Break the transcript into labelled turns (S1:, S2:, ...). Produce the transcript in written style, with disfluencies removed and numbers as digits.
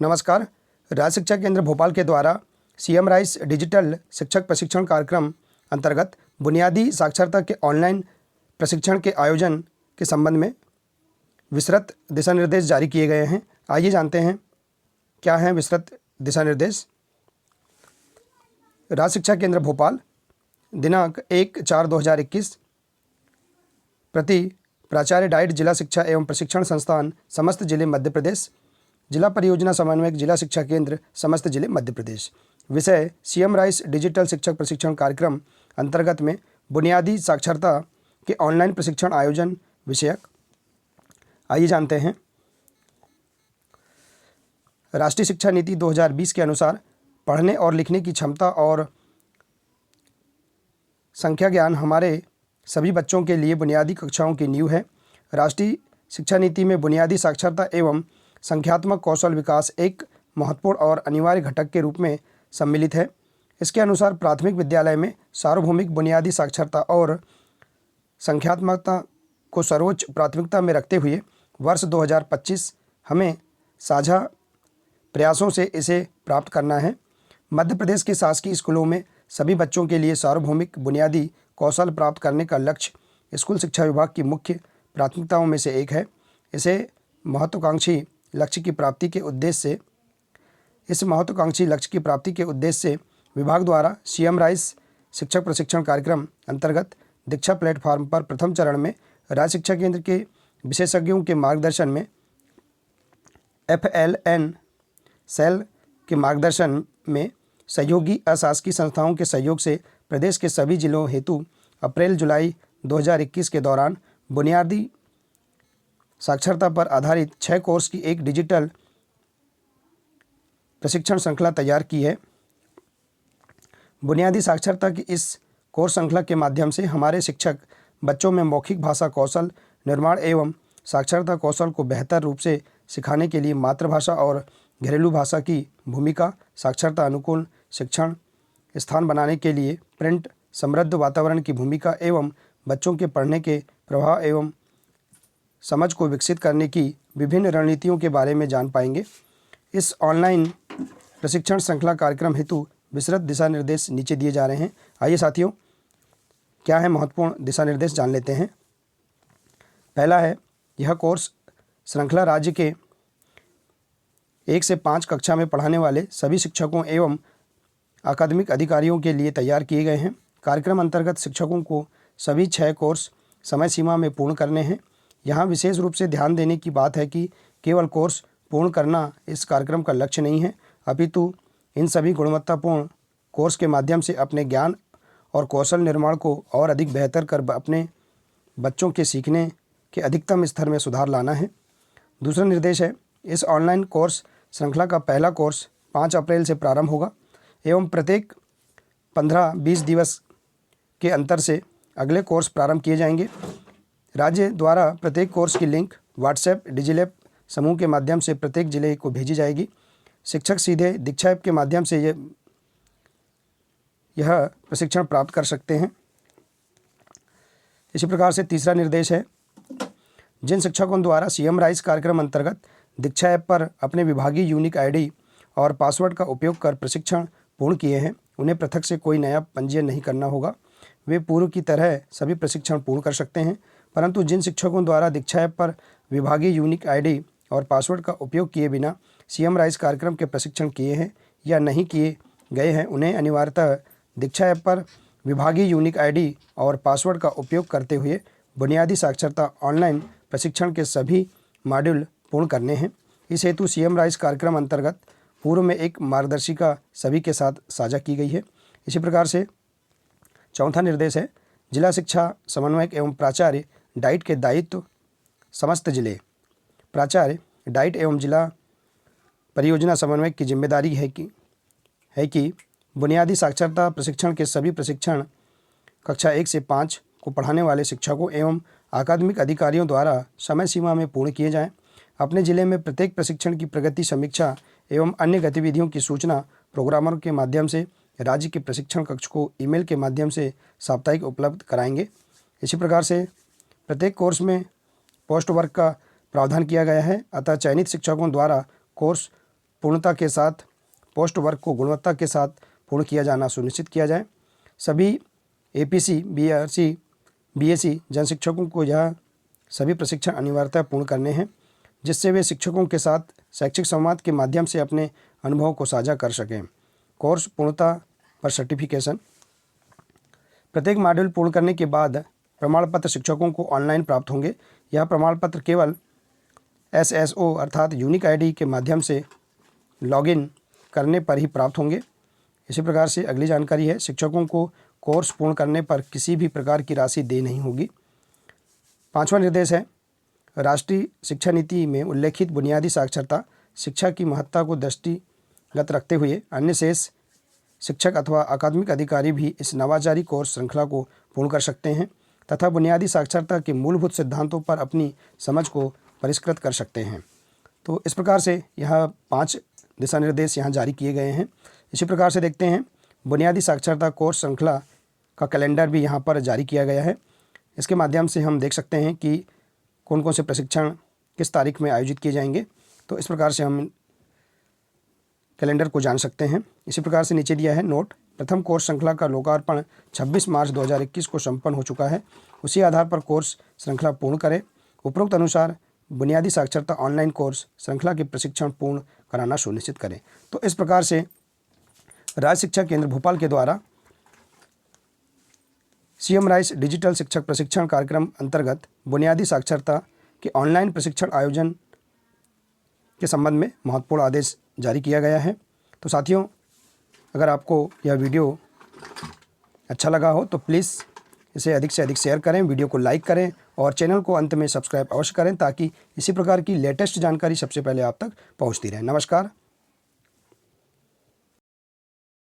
S1: नमस्कार। राज्य शिक्षा केंद्र भोपाल के द्वारा सीएम राइस डिजिटल शिक्षक प्रशिक्षण कार्यक्रम अंतर्गत बुनियादी साक्षरता के ऑनलाइन प्रशिक्षण के आयोजन के संबंध में विस्तृत दिशा निर्देश जारी किए गए हैं। आइए जानते हैं क्या हैं विस्तृत दिशा निर्देश। राज्य शिक्षा केंद्र भोपाल दिनांक 1/4/2021 प्रति प्राचार्य डाइट जिला शिक्षा एवं प्रशिक्षण संस्थान समस्त जिले मध्य प्रदेश, जिला परियोजना समन्वयक जिला शिक्षा केंद्र समस्त जिले मध्य प्रदेश। विषय सीएम राइस डिजिटल शिक्षक प्रशिक्षण कार्यक्रम अंतर्गत में बुनियादी साक्षरता के ऑनलाइन प्रशिक्षण आयोजन विषयक। आइए जानते हैं। राष्ट्रीय शिक्षा नीति 2020 के अनुसार पढ़ने और लिखने की क्षमता और संख्या ज्ञान हमारे सभी बच्चों के लिए बुनियादी कक्षाओं की नींव है। राष्ट्रीय शिक्षा नीति में बुनियादी साक्षरता एवं संख्यात्मक कौशल विकास एक महत्वपूर्ण और अनिवार्य घटक के रूप में सम्मिलित है। इसके अनुसार प्राथमिक विद्यालय में सार्वभौमिक बुनियादी साक्षरता और संख्यात्मकता को सर्वोच्च प्राथमिकता में रखते हुए वर्ष 2025 हमें साझा प्रयासों से इसे प्राप्त करना है। मध्य प्रदेश के शासकीय स्कूलों में सभी बच्चों के लिए सार्वभौमिक बुनियादी कौशल प्राप्त करने का लक्ष्य स्कूल शिक्षा विभाग की मुख्य प्राथमिकताओं में से एक है। इस महत्वाकांक्षी लक्ष्य की प्राप्ति के उद्देश्य से विभाग द्वारा सीएम राइस शिक्षक प्रशिक्षण कार्यक्रम अंतर्गत दीक्षा प्लेटफॉर्म पर प्रथम चरण में राज्य शिक्षा केंद्र के विशेषज्ञों के मार्गदर्शन में FLN सेल के मार्गदर्शन में सहयोगी अशासकीय संस्थाओं के सहयोग से प्रदेश के सभी जिलों हेतु अप्रैल-जुलाई 2021 के दौरान बुनियादी साक्षरता पर आधारित 6 कोर्स की एक डिजिटल प्रशिक्षण श्रृंखला तैयार की है। बुनियादी साक्षरता की इस कोर्स श्रृंखला के माध्यम से हमारे शिक्षक बच्चों में मौखिक भाषा कौशल निर्माण एवं साक्षरता कौशल को बेहतर रूप से सिखाने के लिए मातृभाषा और घरेलू भाषा की भूमिका, साक्षरता अनुकूल शिक्षण स्थान बनाने के लिए प्रिंट समृद्ध वातावरण की भूमिका एवं बच्चों के पढ़ने के प्रभाव एवं समझ को विकसित करने की विभिन्न रणनीतियों के बारे में जान पाएंगे। इस ऑनलाइन प्रशिक्षण श्रृंखला कार्यक्रम हेतु विस्तृत दिशा निर्देश नीचे दिए जा रहे हैं। आइए साथियों, क्या है महत्वपूर्ण दिशा निर्देश जान लेते हैं। पहला है, यह कोर्स श्रृंखला राज्य के 1 से 5 कक्षा में पढ़ाने वाले सभी शिक्षकों एवं अकादमिक अधिकारियों के लिए तैयार किए गए हैं। कार्यक्रम अंतर्गत शिक्षकों को सभी 6 कोर्स समय सीमा में पूर्ण करने हैं। यहाँ विशेष रूप से ध्यान देने की बात है कि केवल कोर्स पूर्ण करना इस कार्यक्रम का लक्ष्य नहीं है, अपितु इन सभी गुणवत्तापूर्ण कोर्स के माध्यम से अपने ज्ञान और कौशल निर्माण को और अधिक बेहतर कर अपने बच्चों के सीखने के अधिकतम स्तर में सुधार लाना है। दूसरा निर्देश है, इस ऑनलाइन कोर्स श्रृंखला का पहला कोर्स 5 अप्रैल से प्रारंभ होगा एवं प्रत्येक 15-20 दिवस के अंतर से अगले कोर्स प्रारंभ किए जाएंगे। राज्य द्वारा प्रत्येक कोर्स की लिंक व्हाट्सएप डिजिलैप समूह के माध्यम से प्रत्येक जिले को भेजी जाएगी। शिक्षक सीधे दीक्षा ऐप के माध्यम से यह प्रशिक्षण प्राप्त कर सकते हैं। इसी प्रकार से तीसरा निर्देश है, जिन शिक्षकों द्वारा सीएम राइस कार्यक्रम अंतर्गत दीक्षा ऐप पर अपने विभागीय यूनिक आईडी और पासवर्ड का उपयोग कर प्रशिक्षण पूर्ण किए हैं, उन्हें पृथक से कोई नया पंजीयन नहीं करना होगा। वे पूर्व की तरह सभी प्रशिक्षण पूर्ण कर सकते हैं। परंतु जिन शिक्षकों द्वारा दीक्षा ऐप पर विभागीय यूनिक आईडी और पासवर्ड का उपयोग किए बिना सीएम राइस कार्यक्रम के प्रशिक्षण किए हैं या नहीं किए गए हैं, उन्हें अनिवार्यतः दीक्षा ऐप पर विभागीय यूनिक आईडी और पासवर्ड का उपयोग करते हुए बुनियादी साक्षरता ऑनलाइन प्रशिक्षण के सभी मॉड्यूल पूर्ण करने हैं। इस हेतु सीएम राइस कार्यक्रम अंतर्गत पूर्व में एक मार्गदर्शिका सभी के साथ साझा की गई है। इसी प्रकार से चौथा निर्देश है, जिला शिक्षा समन्वयक एवं प्राचार्य डाइट के दायित्व समस्त जिले प्राचार्य डाइट एवं जिला परियोजना समन्वयक की जिम्मेदारी है कि बुनियादी साक्षरता प्रशिक्षण के सभी प्रशिक्षण कक्षा 1 से 5 को पढ़ाने वाले शिक्षकों एवं अकादमिक अधिकारियों द्वारा समय सीमा में पूर्ण किए जाएं। अपने जिले में प्रत्येक प्रशिक्षण की प्रगति समीक्षा एवं अन्य गतिविधियों की सूचना प्रोग्रामर के माध्यम से राज्य के प्रशिक्षण कक्ष को ईमेल के माध्यम से साप्ताहिक उपलब्ध कराएंगे। इसी प्रकार से प्रत्येक कोर्स में पोस्ट वर्क का प्रावधान किया गया है, अतः चयनित शिक्षकों द्वारा कोर्स पूर्णता के साथ पोस्ट वर्क को गुणवत्ता के साथ पूर्ण किया जाना सुनिश्चित किया जाए। सभी एपीसी, बीआरसी, बीएससी जन शिक्षकों को यह सभी प्रशिक्षण अनिवार्यतः पूर्ण करने हैं, जिससे वे शिक्षकों के साथ शैक्षिक संवाद के माध्यम से अपने अनुभवों को साझा कर सकें। कोर्स पूर्णता पर सर्टिफिकेशन। प्रत्येक मॉड्यूल पूर्ण करने के बाद प्रमाण पत्र शिक्षकों को ऑनलाइन प्राप्त होंगे। यह प्रमाण पत्र केवल SSO अर्थात यूनिक आईडी के माध्यम से लॉगिन करने पर ही प्राप्त होंगे। इसी प्रकार से अगली जानकारी है, शिक्षकों को कोर्स पूर्ण करने पर किसी भी प्रकार की राशि देय नहीं होगी। 5वां निर्देश है, राष्ट्रीय शिक्षा नीति में उल्लेखित बुनियादी साक्षरता शिक्षा की महत्ता को दृष्टिगत रखते हुए अन्य शेष शिक्षक अथवा अकादमिक अधिकारी भी इस नवाचारी कोर्स श्रृंखला को पूर्ण कर सकते हैं तथा बुनियादी साक्षरता के मूलभूत सिद्धांतों पर अपनी समझ को परिष्कृत कर सकते हैं। तो इस प्रकार से यह 5 दिशा निर्देश यहाँ जारी किए गए हैं। इसी प्रकार से देखते हैं, बुनियादी साक्षरता कोर्स श्रृंखला का कैलेंडर भी यहाँ पर जारी किया गया है। इसके माध्यम से हम देख सकते हैं कि कौन कौन से प्रशिक्षण किस तारीख में आयोजित किए जाएंगे। तो इस प्रकार से हम कैलेंडर को जान सकते हैं। इसी प्रकार से नीचे दिया है नोट, प्रथम कोर्स श्रृंखला का लोकार्पण 26 मार्च 2021 को संपन्न हो चुका है। उसी आधार पर कोर्स श्रृंखला पूर्ण करें। उपरोक्त अनुसार बुनियादी साक्षरता ऑनलाइन कोर्स श्रृंखला के प्रशिक्षण पूर्ण कराना सुनिश्चित करें। तो इस प्रकार से राज्य शिक्षा केंद्र भोपाल के द्वारा CM राइस डिजिटल शिक्षक प्रशिक्षण कार्यक्रम अंतर्गत बुनियादी साक्षरता के ऑनलाइन प्रशिक्षण आयोजन के संबंध में महत्वपूर्ण आदेश जारी किया गया है। तो साथियों, अगर आपको यह वीडियो अच्छा लगा हो तो प्लीज़ इसे अधिक से अधिक शेयर करें, वीडियो को लाइक करें और चैनल को अंत में सब्सक्राइब अवश्य करें ताकि इसी प्रकार की लेटेस्ट जानकारी सबसे पहले आप तक पहुंचती रहे। नमस्कार।